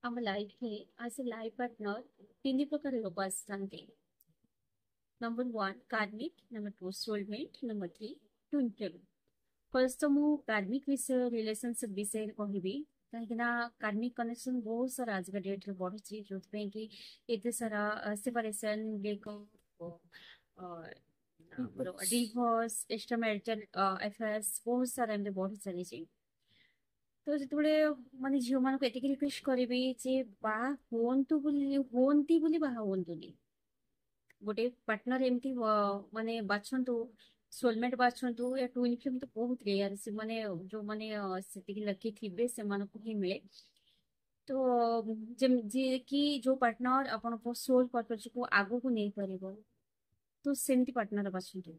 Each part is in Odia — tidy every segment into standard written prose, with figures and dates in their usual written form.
ଆମ ଲାଇଫରେ ଆଜ ଏ ଲାଇଫ ପାର୍ଟନର ତିନି ପ୍ରକାର ଲୋକ ଆସିଥାନ୍ତି। Number one karmic, number two soulmate, number three twin flame। First ତ ମୁଁ କାର୍ମିକ ବିଷୟ ରିଲେସନସିପ ବିଷୟରେ କହିବି। କାହିଁକି ନା କାର୍ମିକ କନେକ୍ସନ ବହୁତ ସାରା ଆଜିକା ଡେଟରେ ବଢୁଛି, ଯୋଉଥିପାଇଁ କି ଏତେ ସାରା ସେପାରେସନ, ବ୍ରେକଅପ୍, ଆମର ଡିଭୋର୍ସ, ଏକ୍ସଟ୍ରା ମ୍ୟାରିଟାଲ ଆଫେୟାର୍ସ ବହୁତ ସାରା ଏମିତି ବଢି ଚାଲିଛି। ତ ଯେତେବେଳେ ମାନେ ଝିଅ ମାନଙ୍କୁ ଏତିକି ରିକ୍ୱେଷ୍ଟ କରିବି ଯେ ବାହା ହୁଅନ୍ତି ବୋଲି ବାହା ହୁଅନ୍ତୁନି। ଗୋଟେ ପାର୍ଟନର ଏମିତି ମାନେ ବାଛନ୍ତୁ, ସୋଲମେଟ ବାଛନ୍ତୁ। या ଟୁଇନ୍ ଫ୍ଲେମ୍ ତ ବହୁତ ରେୟାର, ସେମାନେ ଯୋଉମାନେ ସେତିକି ଲକି ଥିବେ ସେମାନଙ୍କୁ ହିଁ ମିଳେ। ତ ଯିଏ କି ଯୋଉ ପାର୍ଟନର ଆପଣଙ୍କ ସୋଲ ପର୍ପଜକୁ ଆଗକୁ ନେଇପାରିବ, ତ ସେମିତି ପାର୍ଟନର ବାଛନ୍ତୁ।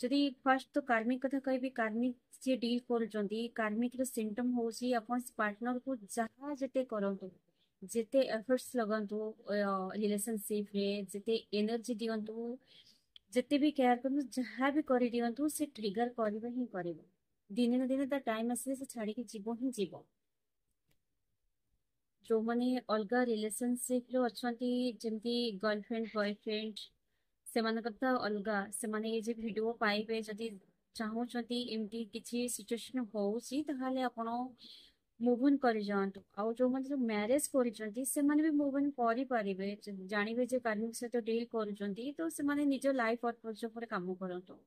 ଯଦି ଫାର୍ଷ୍ଟ ତ କାର୍ମିକ କଥା କହିବି, କାର୍ମିକ ଯିଏ ଡିଲ୍ କରୁଛନ୍ତି, କାର୍ମିକର ସିମ୍ପଟମ ହଉଛି ଆପଣ ସେ ପାର୍ଟନରକୁ ଯାହା ଯେତେ କରନ୍ତୁ, ଯେତେ ଏଫର୍ଟସ ଲଗାନ୍ତୁ ରିଲେସନସିପରେ, ଯେତେ ଏନର୍ଜି ଦିଅନ୍ତୁ, ଯେତେ ବି କେୟାର କରନ୍ତୁ, ଯାହା ବି କରିଦିଅନ୍ତୁ, ସେ ଟ୍ରିଗର କରିବା ହିଁ କରିବ। ଦିନେ ନା ଦିନେ ତା ଟାଇମ ଆସିଲେ ସେ ଛାଡିକି ଯିବ ହିଁ ଯିବ। ଯୋଉମାନେ ଅଲଗା ରିଲେସନସିପରେ ଅଛନ୍ତି, ଯେମିତି ଗର୍ଲଫ୍ରେଣ୍ଡ ବୟଫ୍ରେଣ୍ଡ, ସେମାନଙ୍କର ତ ଅଲଗା। ସେମାନେ ଏ ଯେ ଭିଡିଓ ପାଇବେ, ଯଦି ଚାହୁଁଛନ୍ତି ଏମିତି କିଛି ସିଚୁଏସନ ହଉଛି, ତାହେଲେ ଆପଣ ମୁଭ୍ ଅନ୍ କରିଯାଆନ୍ତୁ। ଆଉ ଯୋଉମାନେ ସବୁ ମ୍ୟାରେଜ କରିଛନ୍ତି ସେମାନେ ବି ମୁଭ୍ ଅନ୍ କରିପାରିବେ। ଜାଣିବେ ଯେ କାର୍ମିକ ସହିତ ଡିଲ୍ କରୁଛନ୍ତି, ତ ସେମାନେ ନିଜ ଲାଇଫ ପର୍ପଜ ଉପରେ କାମ କରନ୍ତୁ।